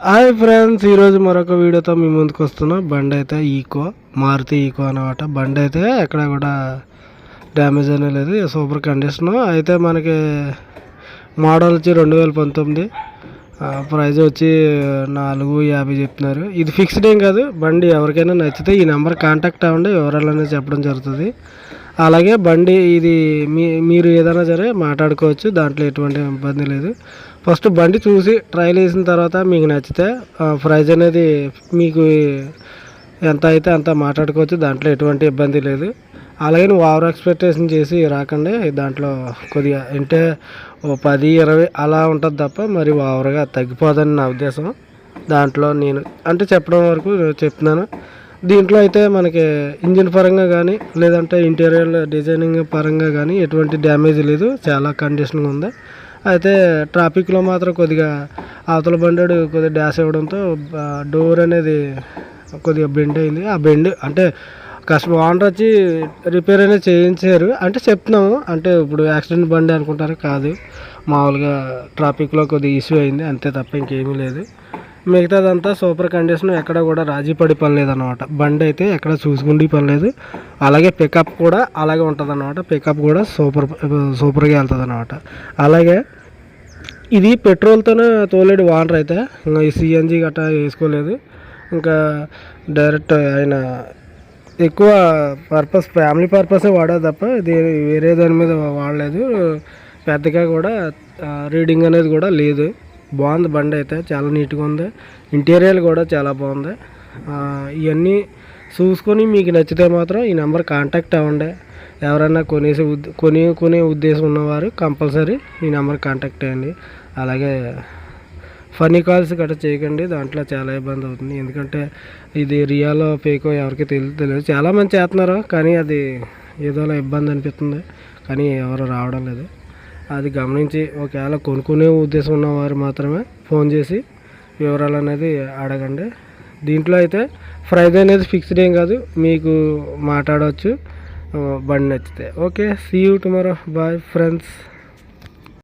Hi friends, ఈరోజు మరొక వీడియోతో మీ ముందుకు వస్తున్నా. బండి అయితే మారుతి ఈకో అనమాట. బండి అయితే ఎక్కడ కూడా డ్యామేజ్ అనేది లేదు, సూపర్ కండిషను. అయితే మనకి మోడల్ వచ్చి 2019, ప్రైస్ వచ్చి 450 చెప్తున్నారు. ఇది ఫిక్స్డ్ ఏం కాదు. బండి ఎవరికైనా నచ్చితే ఈ నెంబర్ కాంటాక్ట్ అవ్వండి, వివరాలు అనేది చెప్పడం జరుగుతుంది. అలాగే బండి ఇది మీరు ఏదైనా సరే మాట్లాడుకోవచ్చు, దాంట్లో ఎటువంటి ఇబ్బంది లేదు. ఫస్ట్ బండి చూసి ట్రయల్ వేసిన తర్వాత మీకు నచ్చితే ప్రైజ్ అనేది మీకు ఎంత అయితే అంత మాట్లాడుకోవచ్చు, దాంట్లో ఎటువంటి ఇబ్బంది లేదు. అలాగే నువ్వు ఓవర్ ఎక్స్పెక్టేషన్ చేసి రాకండి. దాంట్లో కొద్దిగా అంటే 10-20 అలా ఉంటుంది తప్ప మరి ఓవర్గా తగ్గిపోదని నా ఉద్దేశం. దాంట్లో నేను అంటే చెప్పడం వరకు చెప్తున్నాను. దీంట్లో అయితే మనకి ఇంజిన్ పరంగా కానీ లేదంటే ఇంటీరియర్ డిజైనింగ్ పరంగా కానీ ఎటువంటి డ్యామేజ్ లేదు, చాలా కండిషన్గా ఉంది. అయితే ట్రాఫిక్లో మాత్రం కొద్దిగా అవతల బండి కొద్దిగా డ్యాష్ ఇవ్వడంతో డోర్ అనేది కొద్దిగా బెండ్ అయింది. ఆ బెండ్ అంటే ఓనర్ వచ్చి రిపేర్ అనేది చేయించారు అంటే చెప్తున్నాము. అంటే ఇప్పుడు యాక్సిడెంట్ బండి అనుకుంటారు, కాదు, మామూలుగా ట్రాఫిక్లో కొద్దిగా ఇష్యూ అయింది అంతే తప్ప ఇంకేమీ లేదు. మిగతాదంతా సూపర్ కండిషన్, ఎక్కడ కూడా రాజీ పడి పని లేదన్నమాట. బండి అయితే ఎక్కడ చూసుకుంటే పని లేదు. అలాగే పికప్ కూడా అలాగే ఉంటుంది అన్నమాట. పికప్ కూడా సూపర్గా వెళ్తుంది అన్నమాట. అలాగే ఇది పెట్రోల్తోనే తోలేడు ఓనర్ అయితే, ఇంకా ఈ సిఎన్జి గట్రా వేసుకోలేదు. ఇంకా డైరెక్ట్ ఆయన ఎక్కువ ఫ్యామిలీ పర్పసే వాడేది తప్ప ఇది వేరే దాని మీద వాడలేదు. పెద్దగా కూడా రీడింగ్ అనేది కూడా లేదు. బాగుంది బండి అయితే, చాలా నీట్గా ఉంది. ఇంటీరియర్ కూడా చాలా బాగుంది. ఇవన్నీ చూసుకొని మీకు నచ్చితే మాత్రం ఈ నెంబర్ కాంటాక్ట్ అవ్వండి. ఎవరైనా కొనే ఉద్దేశం ఉన్నవారు కంపల్సరీ ఈ నెంబర్ కాంటాక్ట్ అయ్యండి. అలాగే ఫనీ కాల్స్ గట్రా చేయకండి, దాంట్లో చాలా ఇబ్బంది అవుతుంది. ఎందుకంటే ఇది రియాలో ఫేకో ఎవరికి తెలియదు. చాలామంది చేస్తున్నారు, కానీ అది ఏదోలా ఇబ్బంది అనిపిస్తుంది, కానీ ఎవరు రావడం లేదు. అది గమనించి ఒకవేళ కొనుక్కునే ఉద్దేశం ఉన్నవారు మాత్రమే ఫోన్ చేసి వివరాలు అనేది అడగండి. దీంట్లో అయితే ప్రైస్ అనేది ఫిక్స్డ్ ఏం కాదు, మీకు మాట్లాడవచ్చు బండి నచ్చితే. Okay, see you tomorrow. Bye friends.